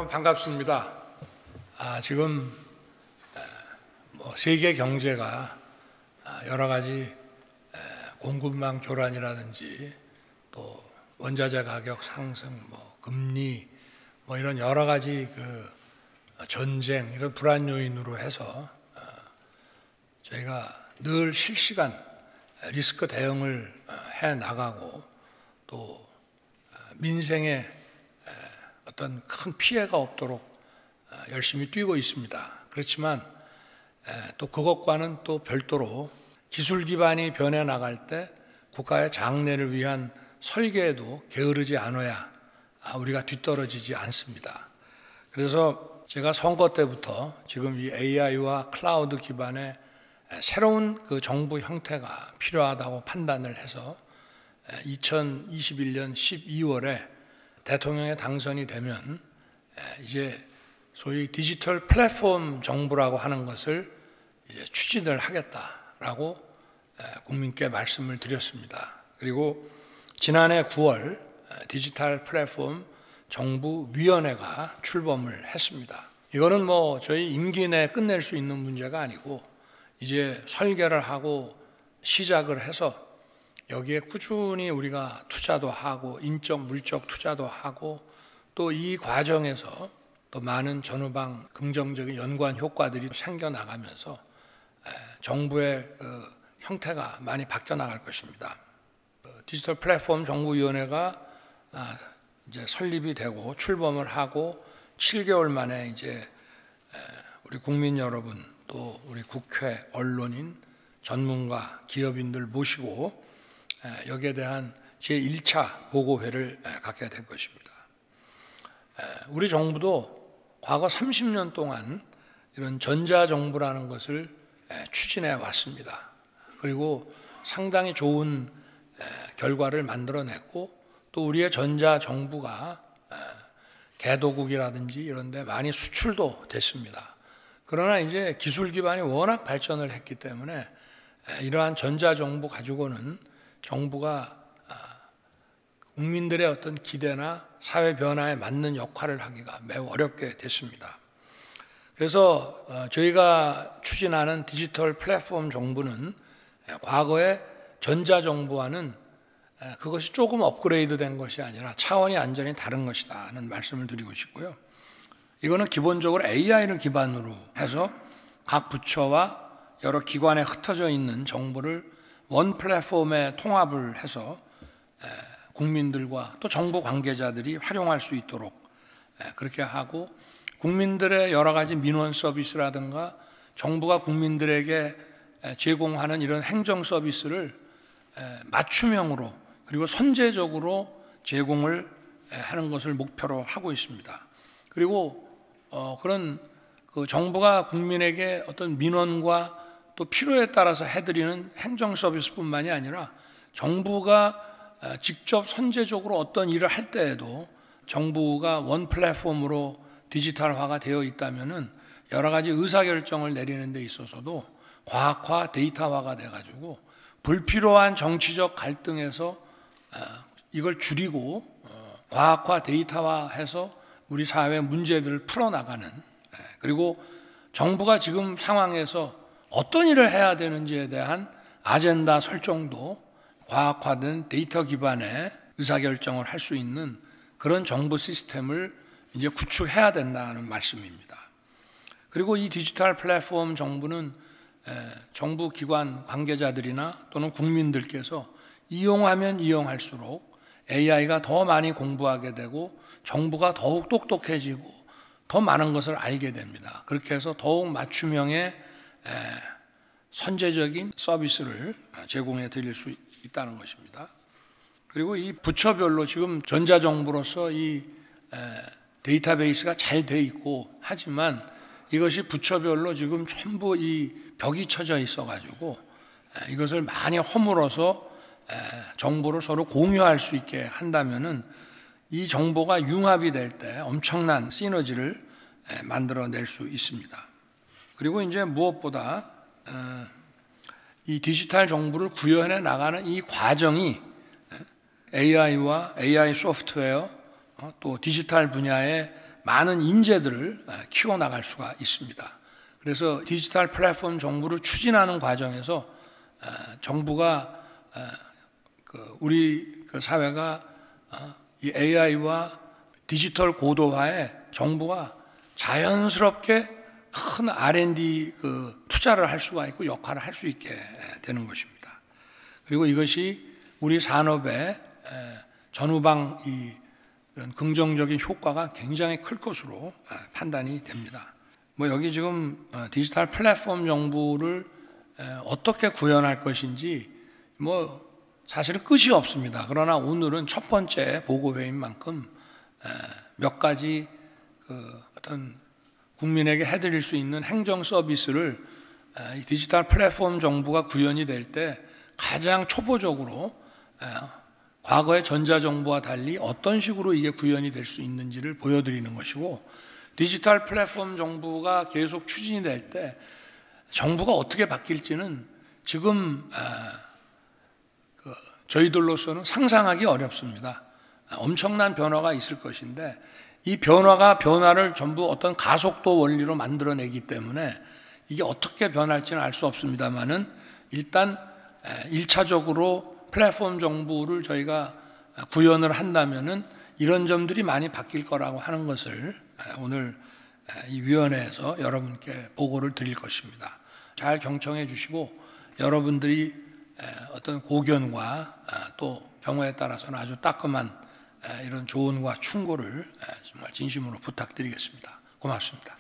여러분 반갑습니다. 지금 세계 경제가 여러 가지 공급망 교란이라든지 또 원자재 가격 상승, 금리, 이런 여러 가지 전쟁 이런 불안 요인으로 해서 저희가 늘 실시간 리스크 대응을 해 나가고 또 민생에 어떤 큰 피해가 없도록 열심히 뛰고 있습니다. 그렇지만 또 그것과는 또 별도로 기술 기반이 변해 나갈 때 국가의 장래를 위한 설계에도 게으르지 않아야 우리가 뒤떨어지지 않습니다. 그래서 제가 선거 때부터 지금 이 AI와 클라우드 기반의 새로운 정부 형태가 필요하다고 판단을 해서 2021년 12월에 대통령에 당선이 되면 이제 소위 디지털 플랫폼 정부라고 하는 것을 이제 추진을 하겠다라고 국민께 말씀을 드렸습니다. 그리고 지난해 9월 디지털 플랫폼 정부위원회가 출범을 했습니다. 이거는 저희 임기 내에 끝낼 수 있는 문제가 아니고 이제 설계를 하고 시작을 해서 여기에 꾸준히 우리가 투자도 하고 인적 물적 투자도 하고 또 이 과정에서 또 많은 전후방 긍정적인 연관 효과들이 생겨나가면서 정부의 형태가 많이 바뀌어 나갈 것입니다. 디지털 플랫폼 정부위원회가 이제 설립이 되고 출범을 하고 7개월 만에 이제 우리 국민 여러분 또 우리 국회, 언론인, 전문가, 기업인들 모시고 여기에 대한 제1차 보고회를 갖게 될 것입니다. 우리 정부도 과거 30년 동안 이런 전자정부라는 것을 추진해 왔습니다. 그리고 상당히 좋은 결과를 만들어냈고 또 우리의 전자정부가 개도국이라든지 이런 데 많이 수출도 됐습니다. 그러나 이제 기술 기반이 워낙 발전을 했기 때문에 이러한 전자정부 가지고는 정부가 국민들의 어떤 기대나 사회 변화에 맞는 역할을 하기가 매우 어렵게 됐습니다. 그래서 저희가 추진하는 디지털 플랫폼 정부는 과거의 전자정부와는 그것이 조금 업그레이드된 것이 아니라 차원이 완전히 다른 것이다 하는 말씀을 드리고 싶고요. 이거는 기본적으로 AI를 기반으로 해서 각 부처와 여러 기관에 흩어져 있는 정보를 원 플랫폼에 통합을 해서 국민들과 또 정부 관계자들이 활용할 수 있도록 그렇게 하고 국민들의 여러 가지 민원 서비스라든가 정부가 국민들에게 제공하는 이런 행정 서비스를 맞춤형으로 그리고 선제적으로 제공을 하는 것을 목표로 하고 있습니다. 그리고 그런 정부가 국민에게 어떤 민원과 또 필요에 따라서 해드리는 행정 서비스뿐만이 아니라 정부가 직접 선제적으로 어떤 일을 할 때에도 정부가 원 플랫폼으로 디지털화가 되어 있다면은 여러 가지 의사결정을 내리는 데 있어서도 과학화, 데이터화가 돼가지고 불필요한 정치적 갈등에서 이걸 줄이고 과학화, 데이터화해서 우리 사회 문제들을 풀어나가는 그리고 정부가 지금 상황에서 어떤 일을 해야 되는지에 대한 아젠다 설정도 과학화된 데이터 기반의 의사결정을 할 수 있는 그런 정부 시스템을 이제 구축해야 된다는 말씀입니다. 그리고 이 디지털 플랫폼 정부는 정부 기관 관계자들이나 또는 국민들께서 이용하면 이용할수록 AI가 더 많이 공부하게 되고 정부가 더욱 똑똑해지고 더 많은 것을 알게 됩니다. 그렇게 해서 더욱 맞춤형의 선제적인 서비스를 제공해 드릴 수 있다는 것입니다. 그리고 이 부처별로 지금 전자정부로서 이 데이터베이스가 잘 돼 있고 하지만 이것이 부처별로 지금 전부 이 벽이 쳐져 있어가지고 이것을 많이 허물어서 정보를 서로 공유할 수 있게 한다면은 이 정보가 융합이 될 때 엄청난 시너지를 만들어낼 수 있습니다. 그리고 이제 무엇보다 이 디지털 정부를 구현해 나가는 이 과정이 AI와 AI 소프트웨어 또 디지털 분야의 많은 인재들을 키워나갈 수가 있습니다. 그래서 디지털 플랫폼 정부를 추진하는 과정에서 정부가 우리 사회가 이 AI와 디지털 고도화에 정부가 자연스럽게 큰 R&D 투자를 할 수가 있고 역할을 할 수 있게 되는 것입니다. 그리고 이것이 우리 산업의 전후방 이런 긍정적인 효과가 굉장히 클 것으로 판단이 됩니다. 여기 지금 디지털 플랫폼 정부를 어떻게 구현할 것인지 사실은 끝이 없습니다. 그러나 오늘은 첫 번째 보고회인 만큼 몇 가지 어떤 국민에게 해드릴 수 있는 행정 서비스를 디지털 플랫폼 정부가 구현이 될 때 가장 초보적으로 과거의 전자정부와 달리 어떤 식으로 이게 구현이 될 수 있는지를 보여드리는 것이고, 디지털 플랫폼 정부가 계속 추진이 될 때 정부가 어떻게 바뀔지는 지금 저희들로서는 상상하기 어렵습니다. 엄청난 변화가 있을 것인데 이 변화를 전부 어떤 가속도 원리로 만들어내기 때문에 이게 어떻게 변할지는 알 수 없습니다만은 일단 1차적으로 플랫폼 정부를 저희가 구현을 한다면은 이런 점들이 많이 바뀔 거라고 하는 것을 오늘 이 위원회에서 여러분께 보고를 드릴 것입니다. 잘 경청해 주시고 여러분들이 어떤 고견과 또 경우에 따라서는 아주 따끔한 이런 조언과 충고를 정말 진심으로 부탁드리겠습니다. 고맙습니다.